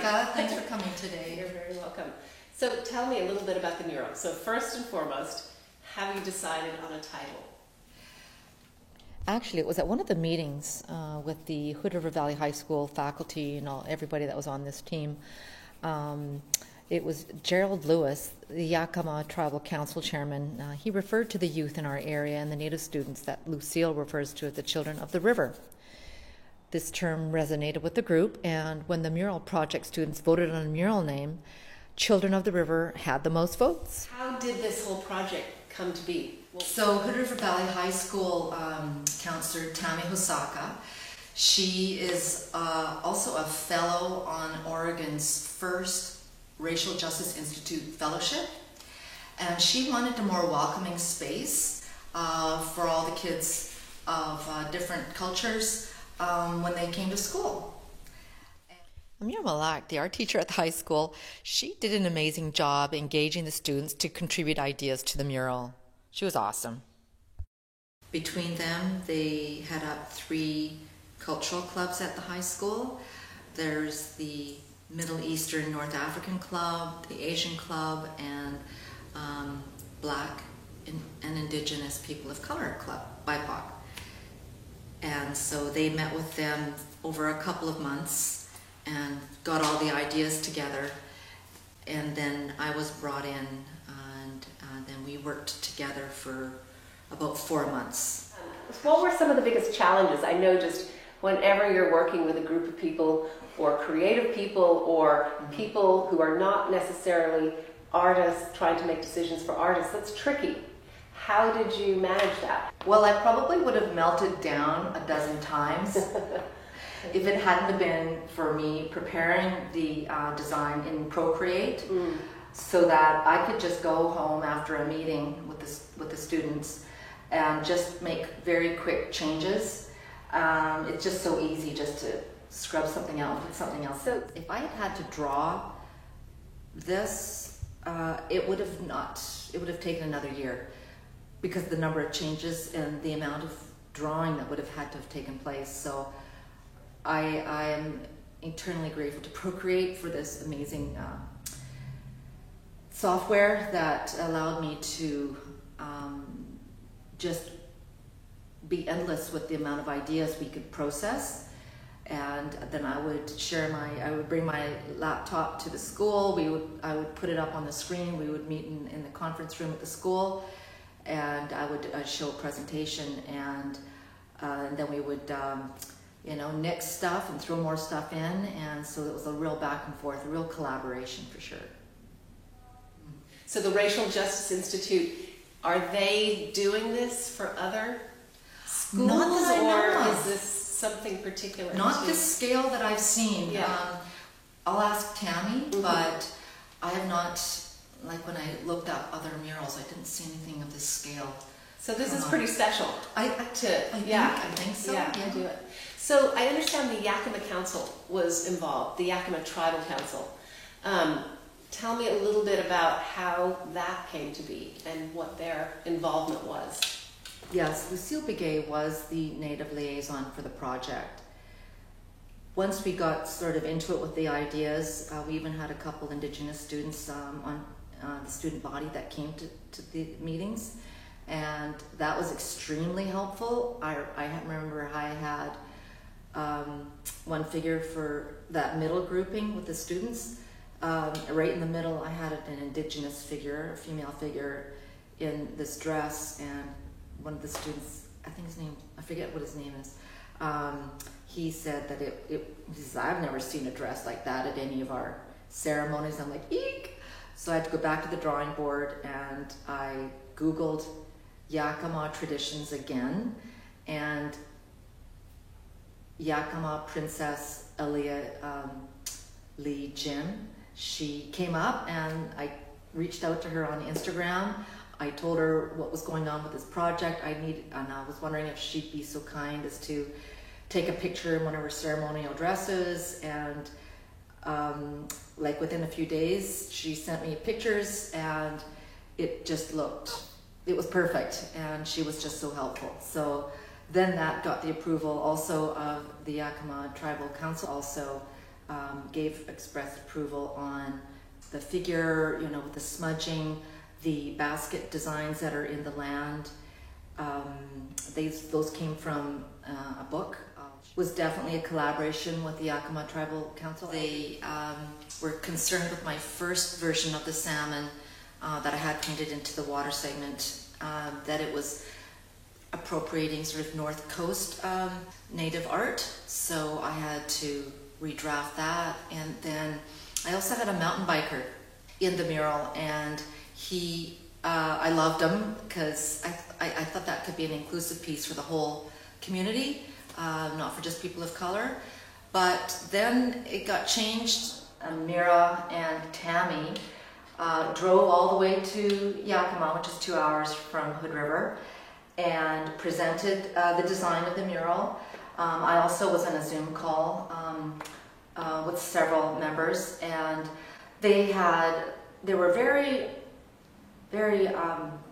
Erica. Thanks for coming today. You're very welcome. So tell me a little bit about the mural. So first and foremost, have you decided on a title? Actually, it was at one of the meetings with the Hood River Valley High School faculty and everybody that was on this team. It was Gerald Lewis, the Yakima Tribal Council chairman. He referred to the youth in our area and the Native students that Lucille refers to as the children of the river. This term resonated with the group, and when the mural project students voted on a mural name, Children of the River had the most votes. How did this whole project come to be? So Hood River Valley High School counselor Tammy Hosaka, she is also a fellow on Oregon's first Racial Justice Institute Fellowship, and she wanted a more welcoming space for all the kids of different cultures when they came to school. Amir Malak, the art teacher at the high school, she did an amazing job engaging the students to contribute ideas to the mural. She was awesome. Between them, they head up 3 cultural clubs at the high school. There's the Middle Eastern North African Club, the Asian Club, and Black and Indigenous People of Color Club, BIPOC. And so they met with them over a couple of months and got all the ideas together. And then I was brought in, and then we worked together for about 4 months. What were some of the biggest challenges? I know just whenever you're working with a group of people, or creative people, or people who are not necessarily artists trying to make decisions for artists, that's tricky. How did you manage that? Well, I probably would have melted down a dozen times if it hadn't been for me preparing the design in Procreate, so that I could just go home after a meeting with the students and just make very quick changes. It's just so easy just to scrub something out and put something else. So if I had to draw this, it would have taken another year, because the number of changes and the amount of drawing that would have had to have taken place. So I am eternally grateful to Procreate for this amazing software that allowed me to just be endless with the amount of ideas we could process. And then I would bring my laptop to the school. I would put it up on the screen. We would meet in the conference room at the school, and I would show a presentation, and then we would nix stuff and throw more stuff in, and so it was a real back and forth, a real collaboration for sure. So the Racial Justice Institute, are they doing this for other schools? Not that I know or of. is this something particular? Not the scale that I've seen. Yeah. I'll ask Tammy, but I have not, like when I looked up other murals, I didn't see anything of this scale. So this is pretty special. I think so. Yeah, I do it. So I understand the Yakima Council was involved, the Yakima Tribal Council. Tell me a little bit about how that came to be and what their involvement was. Yes, Lucille Begay was the Native liaison for the project. Once we got sort of into it with the ideas, we even had a couple Indigenous students on the student body that came to the meetings, and that was extremely helpful. I remember I had one figure for that middle grouping with the students. Right in the middle, I had an Indigenous figure, a female figure, in this dress, and one of the students, I forget what his name is, he said that he says, I've never seen a dress like that at any of our ceremonies. I'm like, eek! So I had to go back to the drawing board, and I Googled Yakima traditions again, and Yakima Princess Aaliyah Lee Jim, she came up, and I reached out to her on Instagram. I told her what was going on with this project. And I was wondering if she'd be so kind as to take a picture in one of her ceremonial dresses, and like within a few days she sent me pictures, and it was perfect, and she was just so helpful. So then that got the approval also of the Yakima Tribal Council, also gave express approval on the figure, with the smudging, the basket designs that are in the land. Those came from a book. Was definitely a collaboration with the Yakima Tribal Council. They were concerned with my first version of the salmon that I had painted into the water segment, that it was appropriating sort of North Coast native art. So I had to redraft that. And then I also had a mountain biker in the mural, and I loved him because I thought that could be an inclusive piece for the whole community. Not for just people of color. But then it got changed. Mira and Tammy drove all the way to Yakima, which is 2 hours from Hood River, and presented the design of the mural. I also was on a Zoom call with several members, and they were very, very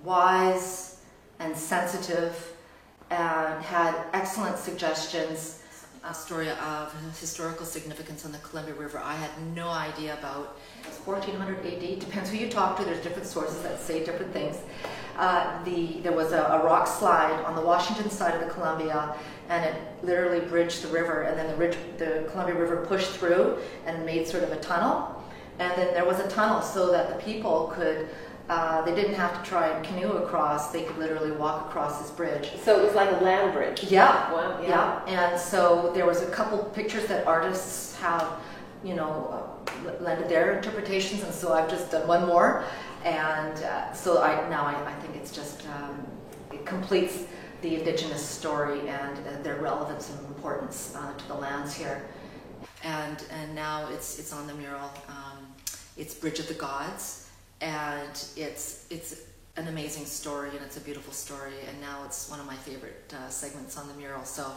wise and sensitive, and had excellent suggestions. A story of historical significance on the Columbia River I had no idea about. It's 1400 AD, depends who you talk to, there's different sources that say different things. There was a rock slide on the Washington side of the Columbia, and it literally bridged the river, and then the Columbia River pushed through and made sort of a tunnel. And then there was a tunnel so that the people could they didn't have to try and canoe across. They could literally walk across this bridge. So it was like a land bridge. Yeah. Wow. Yeah. And so there was a couple pictures that artists have, lended their interpretations, and so I've just done one more. And so I think it's just it completes the Indigenous story and their relevance and importance to the lands here. And now it's on the mural. It's Bridge of the Gods. And it's an amazing story, and it's a beautiful story, and now it's one of my favorite segments on the mural. So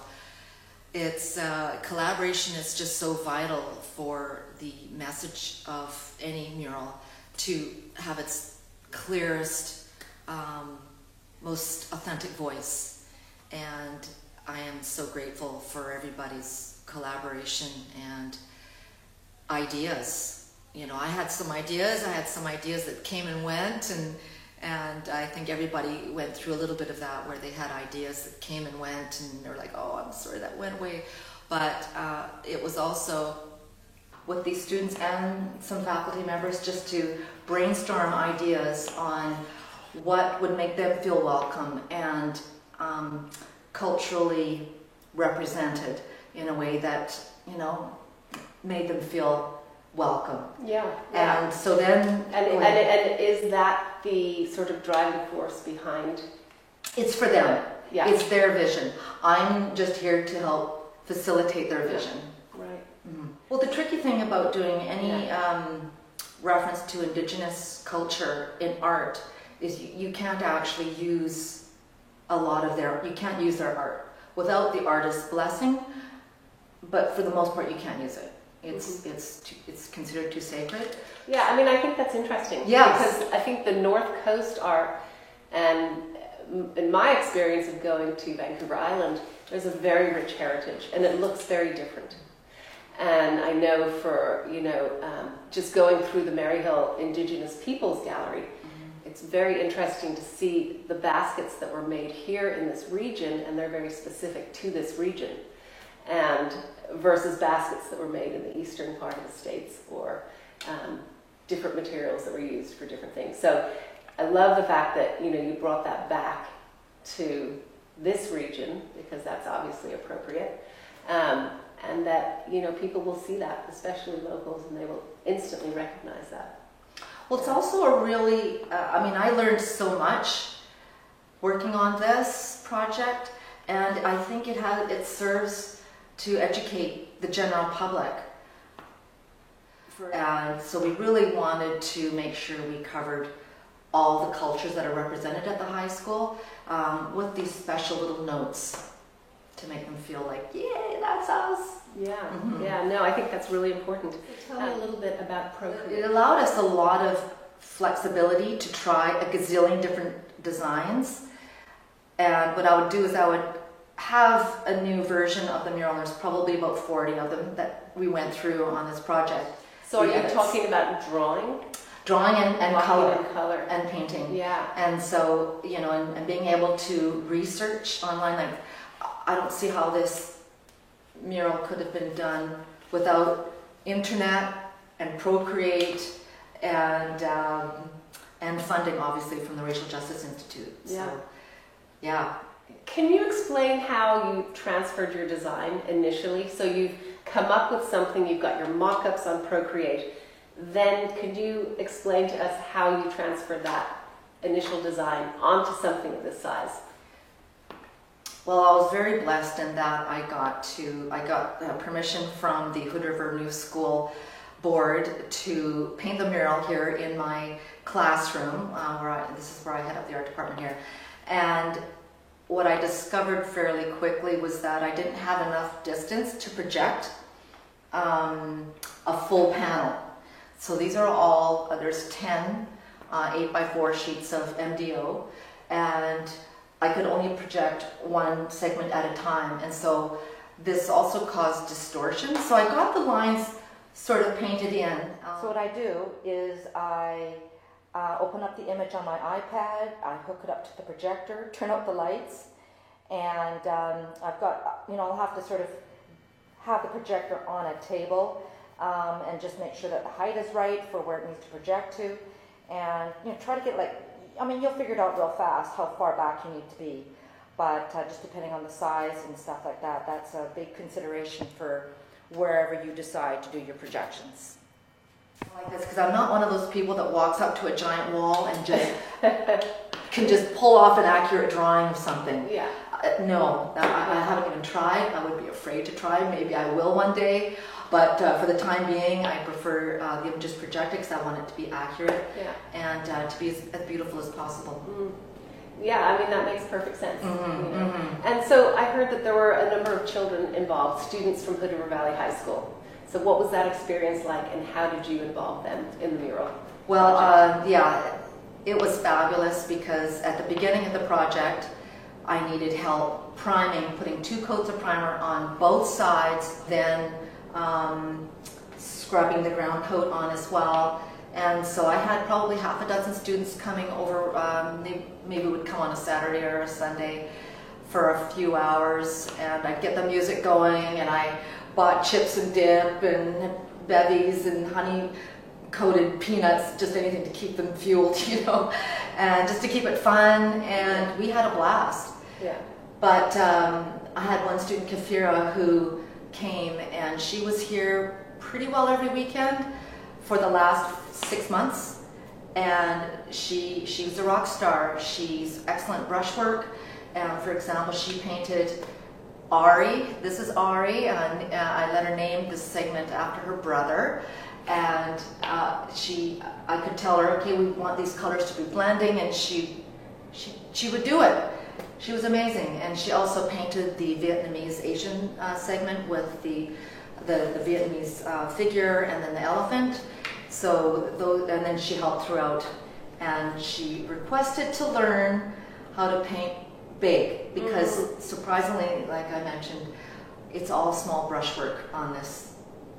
it's collaboration is just so vital for the message of any mural to have its clearest, most authentic voice. And I am so grateful for everybody's collaboration and ideas. I had some ideas that came and went, and I think everybody went through a little bit of that, where they had ideas that came and went, and they were like, oh, I'm sorry that went away. But it was also with these students and some faculty members just to brainstorm ideas on what would make them feel welcome and culturally represented in a way that, made them feel welcome. Yeah. And so then... And is that the sort of driving force behind? It's for them. Yeah. It's their vision. I'm just here to help facilitate their vision. Right. Mm-hmm. Well, the tricky thing about doing any reference to Indigenous culture in art is you can't actually use you can't use their art without the artist's blessing, but for the most part you can't use it. It's considered too sacred. Yeah, I think that's interesting. Yes. Because I think the North Coast art, and in my experience of going to Vancouver Island, there's a very rich heritage, and it looks very different. And I know for, just going through the Maryhill Indigenous Peoples Gallery, it's very interesting to see the baskets that were made here in this region, and they're very specific to this region, and versus baskets that were made in the eastern part of the States, or different materials that were used for different things. So I love the fact that you brought that back to this region, because that's obviously appropriate, and that people will see that, especially locals, and they will instantly recognize that. Well, it's also a really, I learned so much working on this project, and I think it serves to educate the general public. And so we really wanted to make sure we covered all the cultures that are represented at the high school, with these special little notes to make them feel like, yay, that's us. Yeah, no, I think that's really important. Tell me a little bit about Procreate. It allowed us a lot of flexibility to try a gazillion different designs. And what I would do is I would have a new version of the mural. There's probably about 40 of them that we went through on this project. So are you Edits. talking about drawing? Drawing and color. And color. And painting. Yeah. And so, you know, and being able to research online, like, I don't see how this mural could have been done without internet and Procreate and funding, obviously, from the Racial Justice Institute. Yeah. So, yeah. Can you explain how you transferred your design initially? So you've come up with something, you've got your mock-ups on Procreate. Then could you explain to us how you transferred that initial design onto something of this size? Well, I was very blessed in that I got permission from the Hood River New School board to paint the mural here in my classroom, this is where I head up the art department here. And what I discovered fairly quickly was that I didn't have enough distance to project a full panel. So these are all, there's 10 8x4 sheets of MDO, and I could only project one segment at a time. And so this also caused distortion. So I got the lines sort of painted in. So what I do is I open up the image on my iPad, I hook it up to the projector, turn out the lights, and I've got, you know, I'll have to sort of have the projector on a table and just make sure that the height is right for where it needs to project to, and, you know, try to get, like, I mean, you'll figure it out real fast how far back you need to be, but just depending on the size and stuff like that, that's a big consideration for wherever you decide to do your projections. Like this, because I'm not one of those people that walks up to a giant wall and just can just pull off an accurate drawing of something. Yeah. No, I haven't even tried. I would be afraid to try. Maybe I will one day, but for the time being, I prefer the images projected because I want it to be accurate and to be as beautiful as possible. Mm. Yeah, I mean, that makes perfect sense. And so I heard that there were a number of children involved, students from Hood River Valley High School. So what was that experience like, and how did you involve them in the mural? Well, yeah, it was fabulous because at the beginning of the project, I needed help priming, putting 2 coats of primer on both sides, then scrubbing the ground coat on as well. And so I had probably half a dozen students coming over, they maybe would come on a Saturday or a Sunday for a few hours, and I'd get the music going, and I bought chips and dip and bevies and honey-coated peanuts, just anything to keep them fueled, you know, and just to keep it fun, and we had a blast. Yeah. But I had one student, Kafira, who came, and she was here pretty well every weekend for the last 6 months, and she was a rock star. She's excellent brushwork, and for example, she painted Ari. This is Ari, and I let her name this segment after her brother, and I could tell her, okay, we want these colors to be blending, and she would do it. She was amazing, and she also painted the Vietnamese Asian segment with the Vietnamese figure and then the elephant. So those, and then she helped throughout, and she requested to learn how to paint big because surprisingly, like I mentioned, it's all small brushwork on this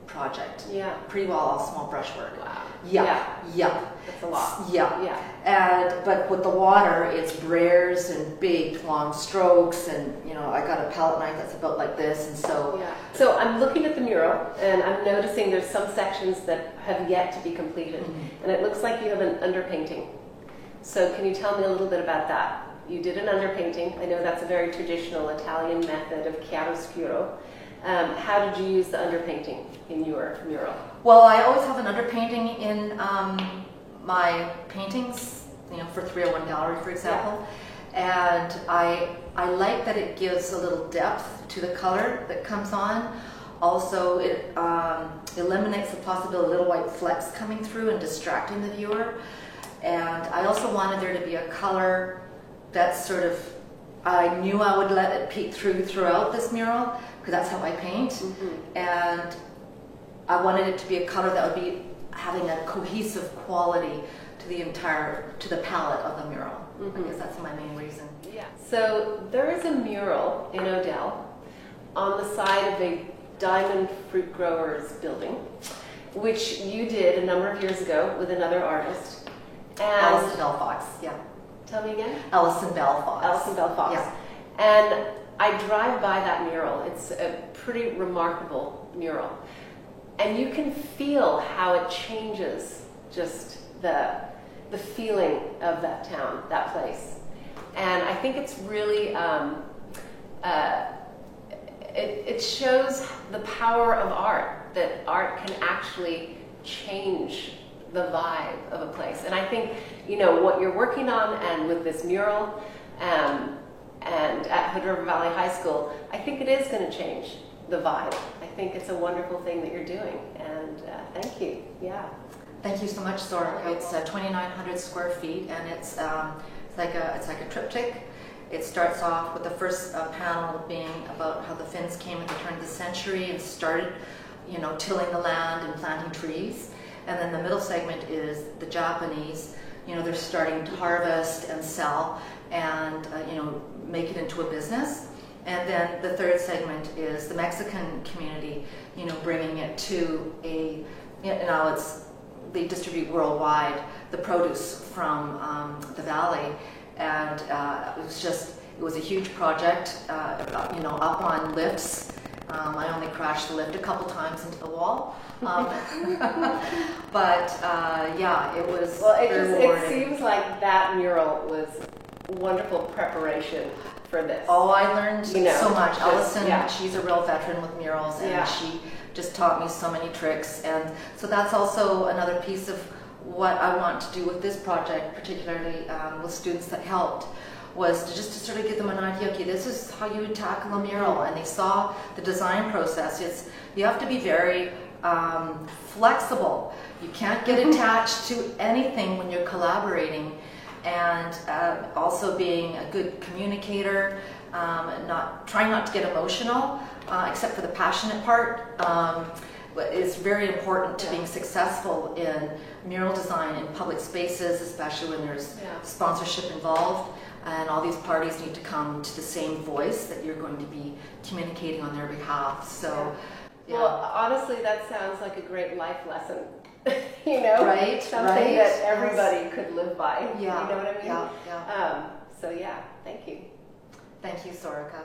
project. Yeah. Pretty well all small brushwork. Wow. Yeah. That's a lot. Yeah. But with the water, it's brares and big long strokes, and you know, I got a palette knife that's about like this, and so. Yeah. So I'm looking at the mural, and I'm noticing there's some sections that have yet to be completed, and it looks like you have an underpainting. So can you tell me a little bit about that? You did an underpainting. I know that's a very traditional Italian method of chiaroscuro. How did you use the underpainting in your mural? Well, I always have an underpainting in my paintings, you know, for 301 Gallery, for example. Yeah. And I like that it gives a little depth to the color that comes on. Also, it eliminates the possibility of little white flecks coming through and distracting the viewer. And I also wanted there to be a color that's sort of, I knew I would let it peek throughout this mural, because that's how I paint. And I wanted it to be a color that would be having a cohesive quality to the palette of the mural. I guess that's my main reason. Yeah. So there is a mural in Odell on the side of a Diamond Fruit Growers building, which you did a number of years ago with another artist. And Allison Bell Fox, yeah. tell me again? Allison Bell Fox. Allison Bell Fox. Yeah. And I drive by that mural. It's a pretty remarkable mural. And you can feel how it changes just the feeling of that town, that place. And I think it's really, it shows the power of art, that art can actually change the vibe of a place. And I think, what you're working on, and with this mural, and at Hood River Valley High School, I think it is going to change the vibe. I think it's a wonderful thing that you're doing, and thank you. Yeah. Thank you so much, Sora. It's 2,900 square feet, and it's like a triptych. It starts off with the first panel being about how the Finns came at the turn of the century and started, tilling the land and planting trees. And then the middle segment is the Japanese. They're starting to harvest and sell and, make it into a business. And then the third segment is the Mexican community, bringing it to they distribute worldwide the produce from the valley. And it was a huge project, up on lifts. I only crashed the lift a couple times into the wall. But it was very rewarding. It seems like that mural was wonderful preparation for this. Oh, I learned so much. Allison, yeah. She's a real veteran with murals, and Yeah. she just taught me so many tricks. And so that's also another piece of what I want to do with this project, particularly with students that helped, was to sort of give them an idea. Okay, this is how you would tackle a mural, and they saw the design process. You have to be very flexible. You can't get attached to anything when you're collaborating, and also being a good communicator, trying not to get emotional, except for the passionate part. It's very important to being successful in mural design in public spaces, especially when there's sponsorship involved, and all these parties need to come to the same voice that you're going to be communicating on their behalf. So, Well, honestly, that sounds like a great life lesson. Right, something that everybody could live by. Yeah, You know what I mean? yeah. So thank you. Thank you, Sorika.